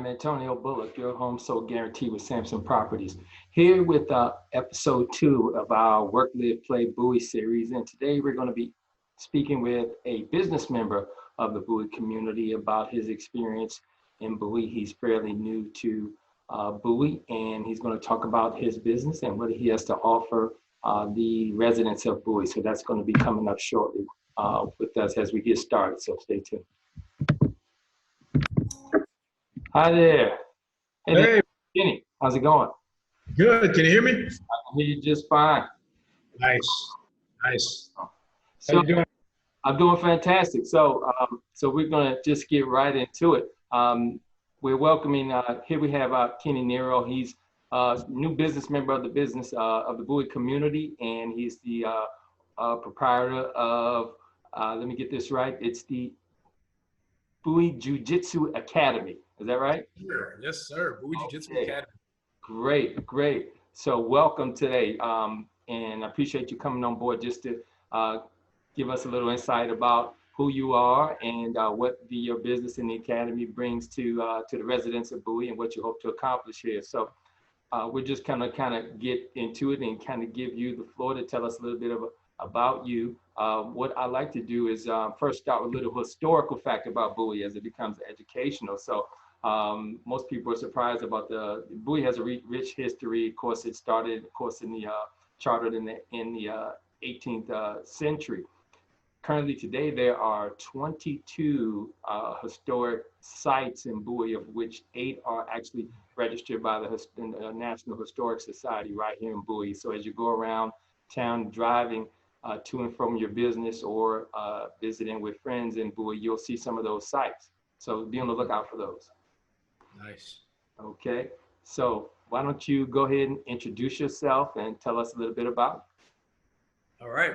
I'm Antonio Bullock, your home sold guarantee with Samson Properties. Here with episode 2 of our Work, Live, Play Bowie series. And today we're going to be speaking with a business member of the Bowie community about his experience in Bowie. He's fairly new to Bowie, and he's going to talk about his business and what he has to offer the residents of Bowie. So that's going to be coming up shortly with us as we get started. So stay tuned. Hi there. Hey, there, Kenny. How's it going? Good. Can you hear me? I can hear you just fine. Nice. Nice. So, how you doing? I'm doing fantastic. So we're gonna just get right into it. We're welcoming. Here we have Kenny Nero. He's a new business member of the business of the Bowie community, and he's the proprietor of. Let me get this right. It's the Bowie Jiu-Jitsu Academy. Is that right? Sure. Yes, sir. Bowie Jiu-Jitsu Academy. Great, great. So welcome today, and I appreciate you coming on board just to give us a little insight about who you are and what your business in the academy brings to the residents of Bowie and what you hope to accomplish here. So we're just kind of get into it and kind of give you the floor to tell us a little bit about you. What I like to do is first start with a little historical fact about Bowie as it becomes educational. So most people are surprised about Bowie has a rich history. Of course, it started, of course, chartered in the 18th century. Currently today, there are 22 historic sites in Bowie, of which 8 are actually registered by the National Historic Society right here in Bowie. So as you go around town driving to and from your business or visiting with friends in Bowie, you'll see some of those sites. So be on the lookout for those. Nice. Okay, so why don't you go ahead and introduce yourself and tell us a little bit about it. All right.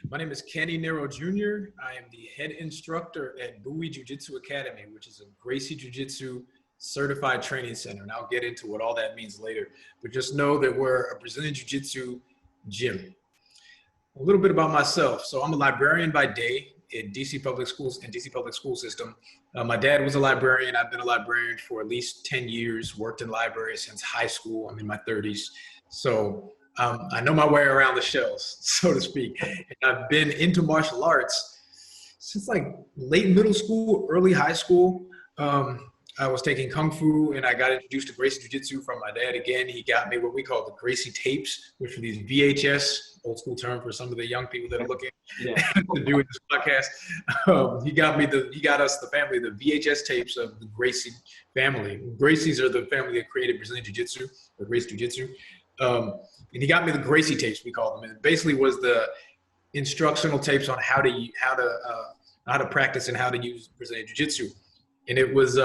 My name is Kenny Nero Jr. I am the head instructor at Bowie Jiu-Jitsu Academy, which is a Gracie Jiu-Jitsu certified training center. And I'll get into what all that means later. But just know that we're a Brazilian Jiu-Jitsu gym. A little bit about myself. So I'm a librarian by day in DC Public Schools and DC Public School System. My dad was a librarian. I've been a librarian for at least 10 years, worked in libraries since high school. I'm in my 30s. So I know my way around the shelves, so to speak. And I've been into martial arts since like late middle school, early high school. I was taking Kung Fu and I got introduced to Gracie Jiu-Jitsu from my dad. Again, he got me what we call the Gracie tapes, which are these VHS, old school term for some of the young people that are looking to do in this podcast. He got us, the family, the VHS tapes of the Gracie family. Gracies are the family that created Brazilian Jiu-Jitsu, or Gracie Jiu-Jitsu. And he got me the Gracie tapes, we call them. And it basically was the instructional tapes on how to practice and how to use Brazilian Jiu-Jitsu. And it was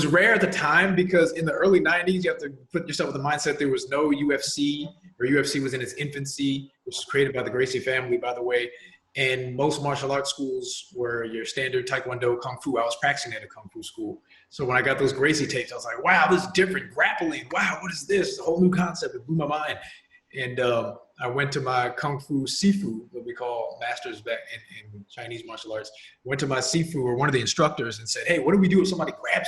rare at the time because in the early 90s, you have to put yourself in the mindset there was no UFC, or UFC was in its infancy, which was created by the Gracie family, by the way. And most martial arts schools were your standard Taekwondo, Kung Fu. I was practicing at a Kung Fu school. So when I got those Gracie tapes, I was like, wow, this is different. Grappling. Wow, what is this? It's a whole new concept. It blew my mind. And I went to my Kung Fu Sifu, what we call masters back in Chinese martial arts. Went to my Sifu, or one of the instructors, and said, hey, what do we do if somebody grabs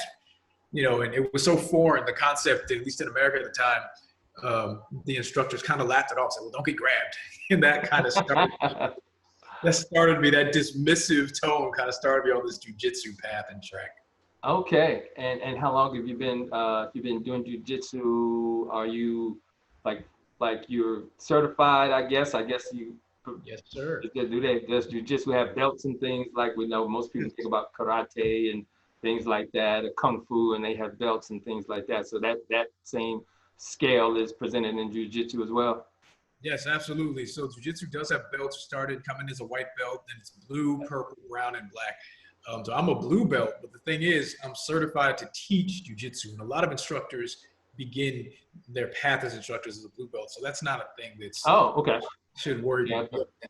you? You know, and it was so foreign, the concept, at least in America at the time, the instructors kind of laughed it off, said, well, don't get grabbed. And that kind of started me, that dismissive tone kind of started me on this jiu-jitsu path and track. Okay, and how long have you been doing jiu-jitsu? Are you like you're certified? I guess you. Yes, sir. Does jiu-jitsu have belts and things like we know most people think about karate and things like that, or kung fu, and they have belts and things like that. So that same scale is presented in jiu-jitsu as well. Yes, absolutely. So jiu-jitsu does have belts. Started coming as a white belt, and it's blue, purple, brown, and black. So I'm a blue belt, but the thing is, I'm certified to teach jiu-jitsu, and a lot of instructors begin their path as instructors as a blue belt. So that's not a thing that's should worry you.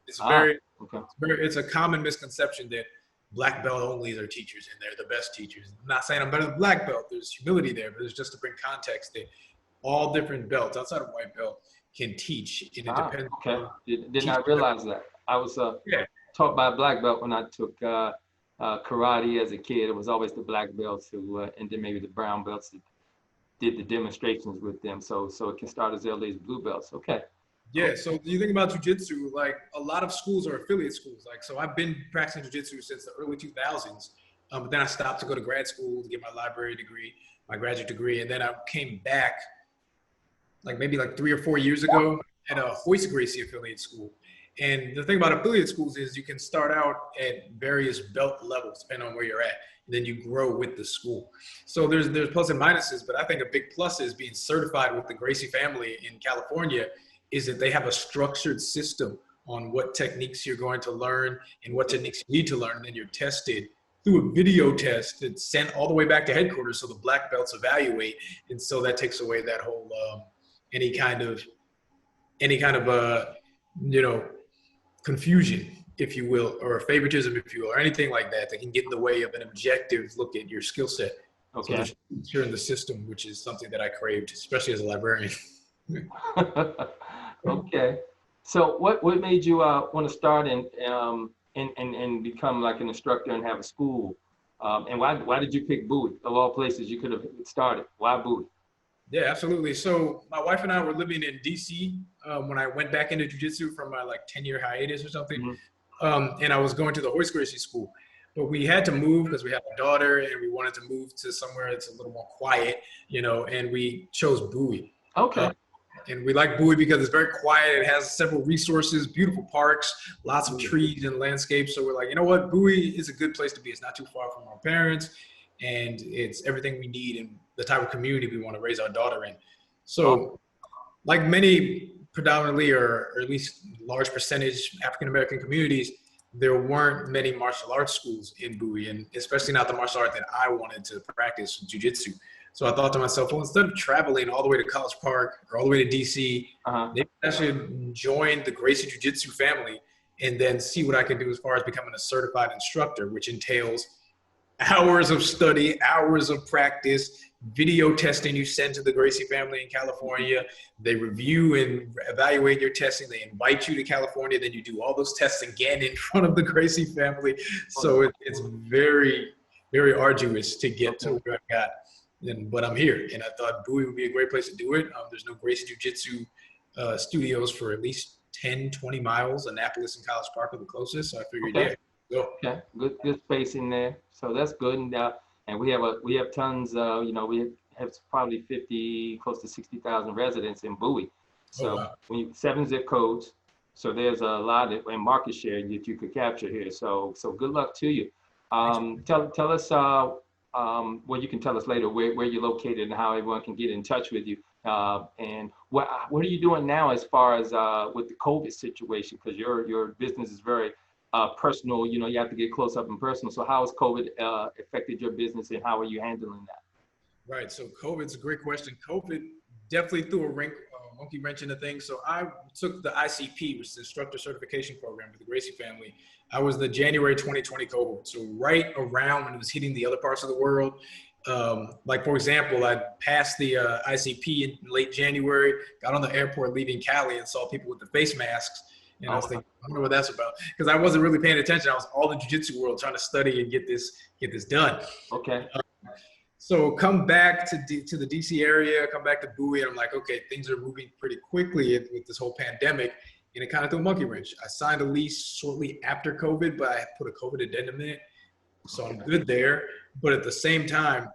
It's it's a common misconception that black belt only are teachers and they're the best teachers. I'm not saying I'm better than black belt. There's humility there, but it's just to bring context that all different belts outside of white belt can teach. And it depends. Okay. Did not realize that. I was taught by a black belt when I took karate as a kid. It was always the black belts who, and then maybe the brown belts that did the demonstrations with them. So it can start as early as blue belts. Okay. Yeah, so you think about jiu-jitsu, like a lot of schools are affiliate schools. Like, so I've been practicing jiu-jitsu since the early 2000s, but then I stopped to go to grad school to get my library degree, my graduate degree, and then I came back like maybe like 3 or 4 years ago at a Hoist Gracie affiliate school. And the thing about affiliate schools is you can start out at various belt levels depending on where you're at, and then you grow with the school. So there's plus and minuses, but I think a big plus is being certified with the Gracie family in California is that they have a structured system on what techniques you're going to learn and what techniques you need to learn. And then you're tested through a video test that's sent all the way back to headquarters so the black belts evaluate. And so that takes away that whole any kind of confusion, if you will, or favoritism, if you will, or anything like that that can get in the way of an objective look at your skill set. Okay. So you're in the system, which is something that I craved, especially as a librarian. Okay. So what made you want to start and become like an instructor and have a school? And why did you pick Bowie? Of all places you could have started, why Bowie? Yeah, absolutely. So my wife and I were living in DC when I went back into jiu-jitsu from my like 10-year hiatus or something. Mm-hmm. And I was going to the Hoist Gracie school, but we had to move because we had a daughter and we wanted to move to somewhere that's a little more quiet, and we chose Bowie. Okay. And we like Bowie because it's very quiet. It has several resources, beautiful parks, lots of trees and landscapes. So we're like, you know what? Bowie is a good place to be. It's not too far from our parents, and it's everything we need and the type of community we want to raise our daughter in. So like many predominantly or at least large percentage African-American communities, there weren't many martial arts schools in Bowie, and especially not the martial art that I wanted to practice, jiu-jitsu. So I thought to myself, well, instead of traveling all the way to College Park or all the way to DC, maybe I should join the Gracie Jiu-Jitsu family and then see what I can do as far as becoming a certified instructor, which entails hours of study, hours of practice, video testing you send to the Gracie family in California. They review and evaluate your testing. They invite you to California. Then you do all those tests again in front of the Gracie family. So it's very, very arduous to get to where I got. But I'm here, and I thought Bowie would be a great place to do it. There's no Gracie Jiu-Jitsu studios for at least 10, 20 miles. Annapolis and College Park are the closest, so I figured, go. Okay, good space in there. So that's good. And we have tons. We have probably 50, close to 60,000 residents in Bowie. So 7 zip codes. So there's a lot of and market share that you could capture here. So good luck to you. Tell us. Well, you can tell us later where you're located and how everyone can get in touch with you. And what are you doing now as far as with the COVID situation? Because your business is very personal. You have to get close up and personal. So how has COVID affected your business, and how are you handling that? Right. So COVID's a great question. COVID definitely threw a monkey wrench into things. So I took the ICP, which is the Instructor Certification Program for the Gracie family. I was the January 2020 cohort. So right around when it was hitting the other parts of the world. Like, for example, I passed the ICP in late January, got on the airport leaving Cali and saw people with the face masks. And I was thinking, I wonder what that's about. Because I wasnwasn't really paying attention. I was all the jiu-jitsu world trying to study and get this done. Okay. So come back to the DC area, come back to Bowie, and I'm like, okay, things are moving pretty quickly with this whole pandemic. And it kind of threw a monkey wrench. I signed a lease shortly after COVID, but I put a COVID addendum in it. So I'm good there. But at the same time,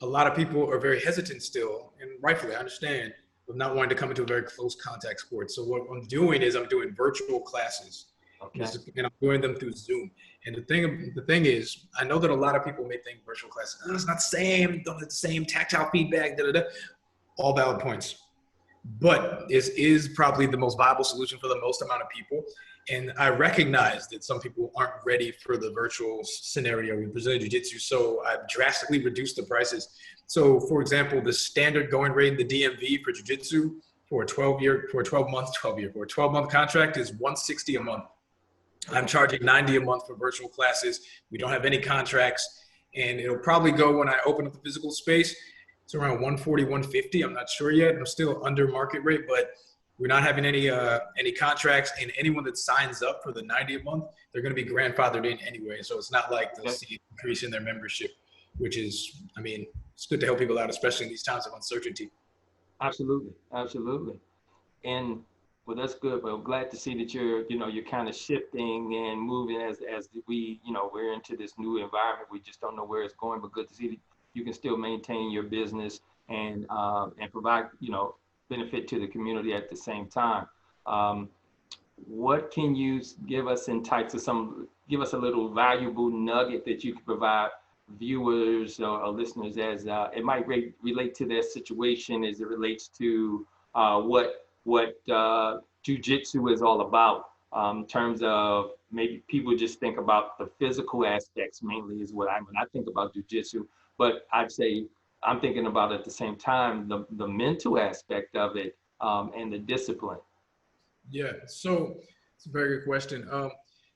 a lot of people are very hesitant still, and rightfully, I understand, of not wanting to come into a very close contact sport. So what I'm doing is I'm doing virtual classes. Okay. And I'm doing them through Zoom. And the thing is, I know that a lot of people may think virtual classes, it's not the same, don't have the same tactile feedback, all valid points. But this is probably the most viable solution for the most amount of people. And I recognize that some people aren't ready for the virtual scenario in Brazilian Jiu-Jitsu, so I've drastically reduced the prices. So, for example, the standard going rate in the DMV for Jiu-Jitsu for a 12-month contract is $160 a month. I'm charging $90 a month for virtual classes. We don't have any contracts, and it'll probably go when I open up the physical space. It's around $140, $150. I'm not sure yet. I'm still under market rate, but We're not having any contracts, and anyone that signs up for the 90th month, they're going to be grandfathered in anyway. So it's not like they'll see an increase in their membership, which is, I mean, it's good to help people out, especially in these times of uncertainty. Absolutely, absolutely. And well, that's good. But I'm glad to see that you're kind of shifting and moving as we, we're into this new environment. We just don't know where it's going, but good to see that you can still maintain your business and provide, benefit to the community at the same time. What can you give us in types of give us a little valuable nugget that you can provide viewers or listeners as it might relate to their situation as it relates to what Jiu-Jitsu is all about, in terms of maybe people just think about the physical aspects mainly is what when I think about Jiu-Jitsu, but I'd say I'm thinking about at the same time the mental aspect of it and the discipline. Yeah, so it's a very good question.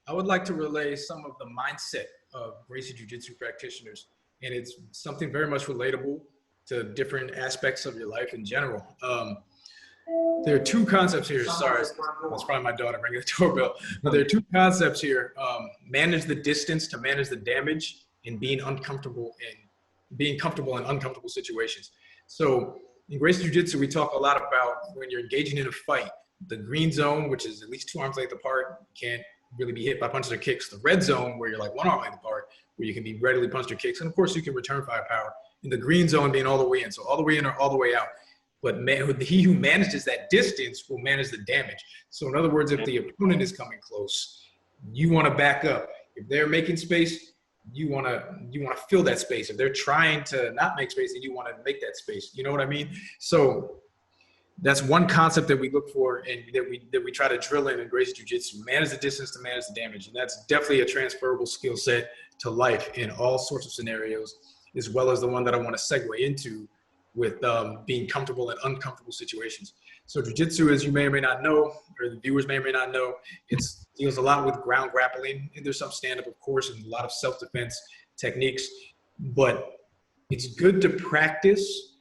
I would like to relay some of the mindset of Gracie Jiu-Jitsu practitioners, and it's something very much relatable to different aspects of your life in general. There are two concepts here. Sorry, that's probably my daughter ringing the doorbell. But there are two concepts here: manage the distance to manage the damage, and being comfortable in uncomfortable situations. So in Gracie Jiu-Jitsu, we talk a lot about when you're engaging in a fight, the green zone, which is at least 2 arms length apart, you can't really be hit by punches or kicks. The red zone, where you're like 1 arm length apart, where you can be readily punched or kicks, and of course you can return firepower. In the green zone being all the way in, so all the way in or all the way out. But he who manages that distance will manage the damage. So in other words, if the opponent is coming close, you want to back up. If they're making space, you want to fill that space. If they're trying to not make space, then you want to make that space. You know what I mean? So that's one concept that we look for and that we try to drill in Gracie Jiu-Jitsu. Manage the distance to manage the damage. And that's definitely a transferable skill set to life in all sorts of scenarios, as well as the one that I want to segue into with being comfortable in uncomfortable situations. So Jiu-Jitsu, as you may or may not know, or the viewers may or may not know, it deals a lot with ground grappling. And there's some stand-up, of course, and a lot of self-defense techniques. But it's good to practice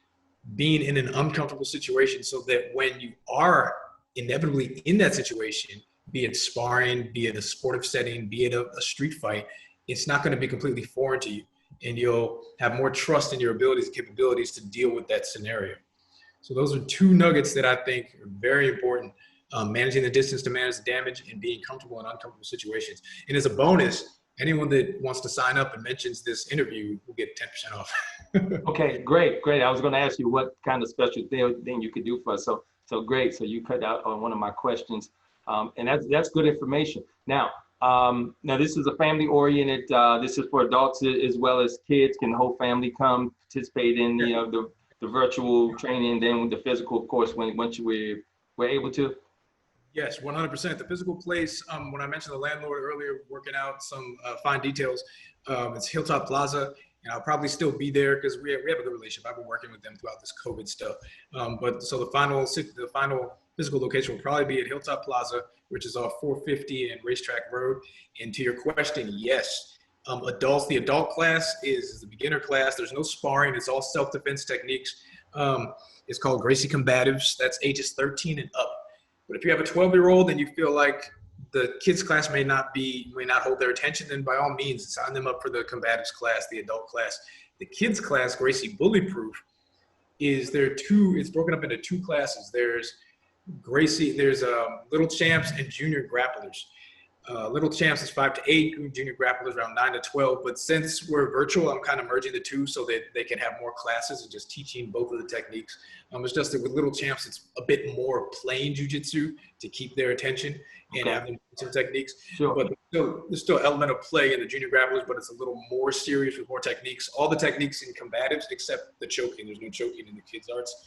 being in an uncomfortable situation so that when you are inevitably in that situation, be it sparring, be it a sportive setting, be it a street fight, it's not going to be completely foreign to you. And you'll have more trust in your abilities and capabilities to deal with that scenario. So those are two nuggets that I think are very important. Managing the distance to manage the damage and being comfortable in uncomfortable situations. And as a bonus, anyone that wants to sign up and mentions this interview will get 10% off. Okay, great. I was going to ask you what kind of special thing you could do for us. So great. So you cut out on one of my questions. And that's good information. Now this is a family-oriented. This is for adults as well as kids. Can the whole family come participate in the virtual training? Then with the physical, of course, once we're able to. Yes, 100%. The physical place. When I mentioned the landlord earlier, working out some fine details. It's Hilltop Plaza, and I'll probably still be there because we have a good relationship. I've been working with them throughout this COVID stuff. But so the final physical location will probably be at Hilltop Plaza, which is off 450 and Racetrack Road. And to your question, yes, adults. The adult class is the beginner class. There's no sparring. It's all self-defense techniques. It's called Gracie Combatives. That's ages 13 and up. But if you have a 12-year-old and you feel like the kids class may not hold their attention, then by all means sign them up for the combatives class, the adult class. The kids class, Gracie Bully Proof, it's broken up into two classes. There's Little Champs and Junior Grapplers. Little Champs is 5 to 8, Junior Grapplers around 9 to 12. But since we're virtual, I'm kind of merging the two so that they can have more classes and just teaching both of the techniques. It's just that with Little Champs, it's a bit more plain jiu-jitsu to keep their attention and have them some techniques. Sure. But there's still an element of play in the Junior Grapplers, but it's a little more serious with more techniques. All the techniques in combatives except the choking. There's no choking in the kids' arts.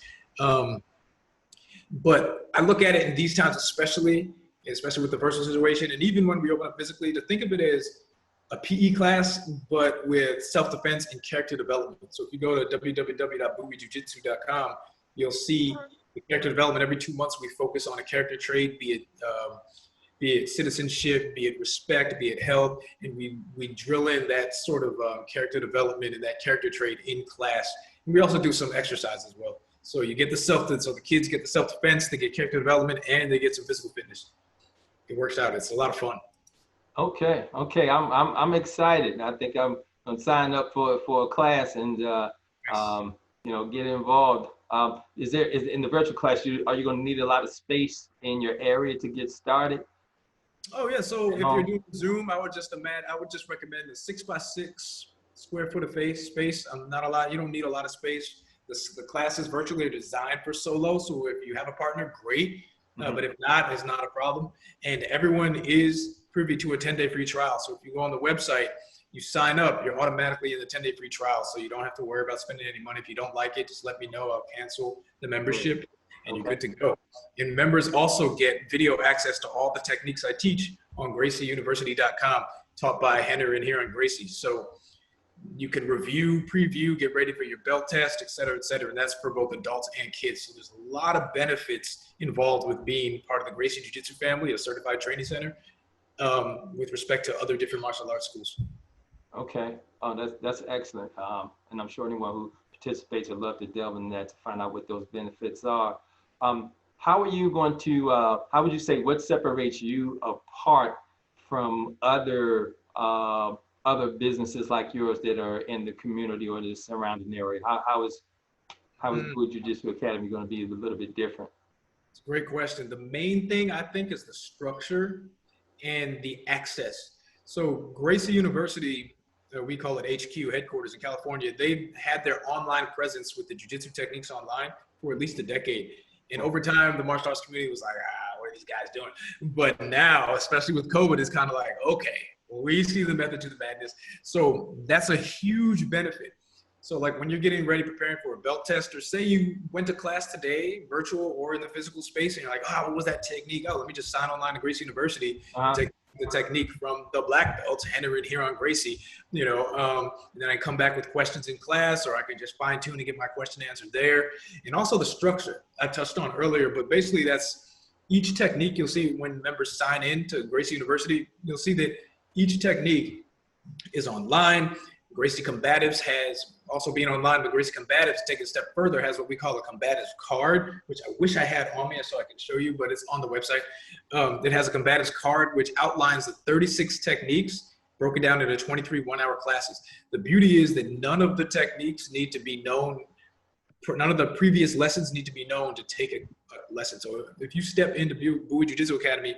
But I look at it in these times, especially with the virtual situation, and even when we open up physically, to think of it as a PE class, but with self-defense and character development. So if you go to www.BowieJiuJitsu.com, you'll see the character development. Every 2 months, we focus on a character trait, be it citizenship, be it respect, be it health, and we drill in that sort of character development and that character trait in class. And we also do some exercise as well. So you get so the kids get the self-defense, they get character development, and they get some physical fitness. It works out. It's a lot of fun. Okay, okay. I'm excited. I think I'm signing up for a class and you know, get involved. Is in the virtual class, are you going to need a lot of space in your area to get started? Oh yeah. So if you're doing Zoom, I would just recommend a 6x6 square foot of space. Not a lot. You don't need a lot of space. The classes virtually are designed for solo. So if you have a partner, great. But if not, it's not a problem. And everyone is privy to a 10-day free trial. So if you go on the website, you sign up, you're automatically in the 10-day free trial. So you don't have to worry about spending any money. If you don't like it, just let me know. I'll cancel the membership and you're good to go. And members also get video access to all the techniques I teach on GracieUniversity.com, taught by Henry and here on Gracie. So you can review, preview, get ready for your belt test, et cetera, et cetera. And that's for both adults and kids. So there's a lot of benefits involved with being part of the Gracie Jiu-Jitsu family, a certified training center, with respect to other different martial arts schools. Okay. Oh, that's excellent. And I'm sure anyone who participates would love to delve into that to find out what those benefits are. How are you going to, how would you say, what separates you apart from other businesses like yours that are in the community or the surrounding area? How is Bowie Jiu-Jitsu Academy going to be a little bit different? It's a great question. The main thing I think is the structure and the access. So Gracie University, we call it HQ, headquarters in California, they've had their online presence with the jiu-jitsu techniques online for at least a decade. And over time, the martial arts community was like, what are these guys doing? But now, especially with COVID, it's kind of like, okay, we see the method to the madness. So that's a huge benefit. So like when you're getting ready, preparing for a belt test, or say you went to class today, virtual or in the physical space, and you're like, what was that technique? Oh, let me just sign online to Gracie University and take the technique from the black belts, Henry and here on Gracie, and then I come back with questions in class, or I can just fine tune and get my question answered there. And also the structure I touched on earlier, but basically that's each technique. You'll see when members sign in to Gracie University, you'll see that each technique is online. Gracie Combatives has also being online, but Gracie Combatives, take it a step further, has what we call a combatives card, which I wish I had on me so I can show you, but it's on the website. It has a combatives card, which outlines the 36 techniques broken down into 23 one-hour classes. The beauty is that none of the techniques need to be known, none of the previous lessons need to be known to take a lesson. So if you step into Bowie Jiu-Jitsu Academy,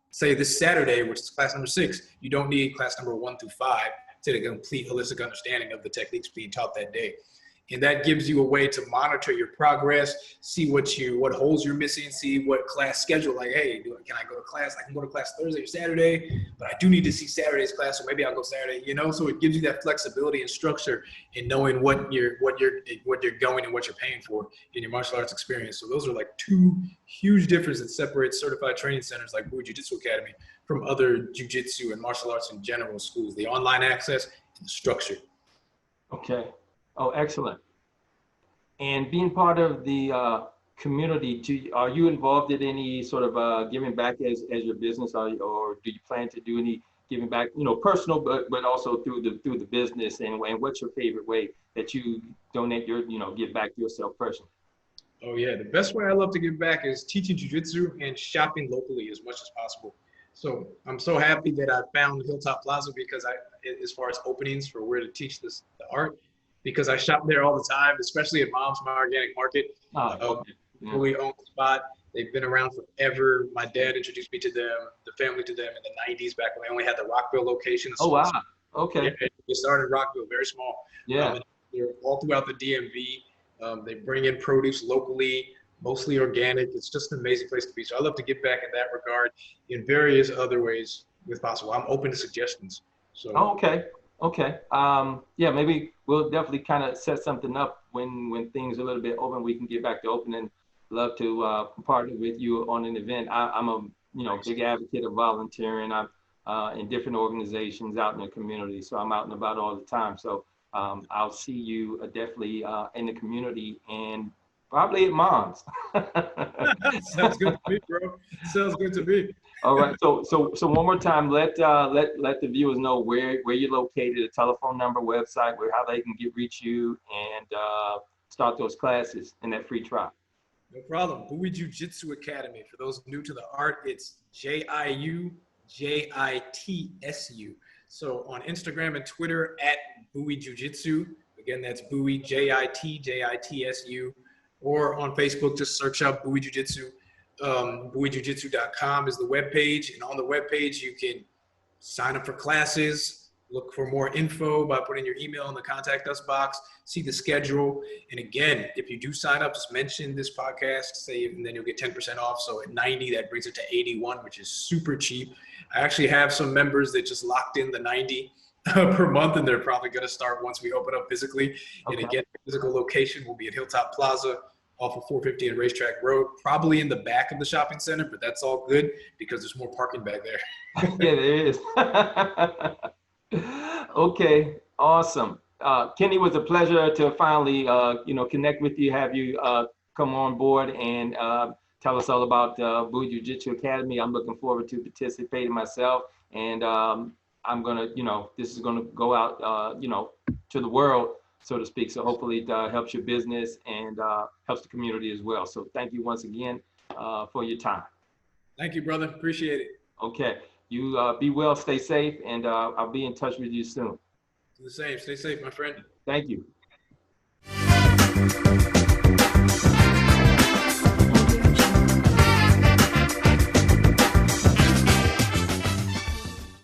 say this Saturday, which is class number 6, you don't need class number 1 through 5 to the complete holistic understanding of the techniques being taught that day. And that gives you a way to monitor your progress, see what holes you're missing, see what class schedule, like, hey, can I go to class? I can go to class Thursday or Saturday, but I do need to see Saturday's class, so maybe I'll go Saturday, So it gives you that flexibility and structure in knowing what you're going and what you're paying for in your martial arts experience. So those are like 2 huge differences that separate certified training centers like Bowie Jiu-Jitsu Academy from other jiu-jitsu and martial arts in general schools, the online access and the structure. Okay. Oh, excellent. And being part of the community, are you involved in any sort of giving back as your business, or do you plan to do any giving back, personal, but also through the business? And what's your favorite way that you donate your, give back to yourself personally? Oh yeah, the best way I love to give back is teaching jiu-jitsu and shopping locally as much as possible. So I'm so happy that I found Hilltop Plaza because as far as openings for where to teach the art, because I shop there all the time, especially at Mom's My Organic Market. Fully owned spot. They've been around forever. My dad introduced me to them, the family to them in the 90s back when they only had the Rockville location. Oh, wow. Okay. Yeah, they started in Rockville, very small. Yeah. They're all throughout the DMV. They bring in produce locally, mostly organic. It's just an amazing place to be. So I love to give back in that regard in various other ways if possible. I'm open to suggestions. So. Oh, okay. Okay. Yeah, maybe we'll definitely kind of set something up when things are a little bit open. We can get back to opening. Love to partner with you on an event. I'm a big advocate of volunteering. I'm in different organizations out in the community, so I'm out and about all the time. So I'll see you definitely in the community and probably at Mom's. Sounds good to me, bro. Sounds good to me. All right. So one more time, let the viewers know where you're located, a telephone number, website, how they can reach you, and start those classes in that free trial. No problem. Bowie Jiu-Jitsu Academy. For those new to the art, it's JiuJitsu. So on Instagram and Twitter at Bowie Jiu-Jitsu. Again, that's Bowie, JiTJITSU. Or on Facebook, just search out Bowie Jiu-Jitsu. BowieJiuJitsu.com is the webpage. And on the webpage, you can sign up for classes, look for more info by putting your email in the contact us box, see the schedule. And again, if you do sign up, just mention this podcast, and then you'll get 10% off. So at 90, that brings it to 81, which is super cheap. I actually have some members that just locked in the 90 per month, and they're probably going to start once we open up physically. Okay. And again, the physical location will be at Hilltop Plaza off of 450 and Racetrack Road, probably in the back of the shopping center, but that's all good because there's more parking back there. Yeah, there is. Okay, awesome. Kenny, it was a pleasure to finally, connect with you, have you come on board and tell us all about Bowie Jiu-Jitsu Academy. I'm looking forward to participating myself, and I'm gonna, this is gonna go out, to the world, so to speak. So hopefully it helps your business and helps the community as well. So thank you once again for your time. Thank you, brother. Appreciate it. Okay. You be well, stay safe, and I'll be in touch with you soon. Do the same. Stay safe, my friend. Thank you.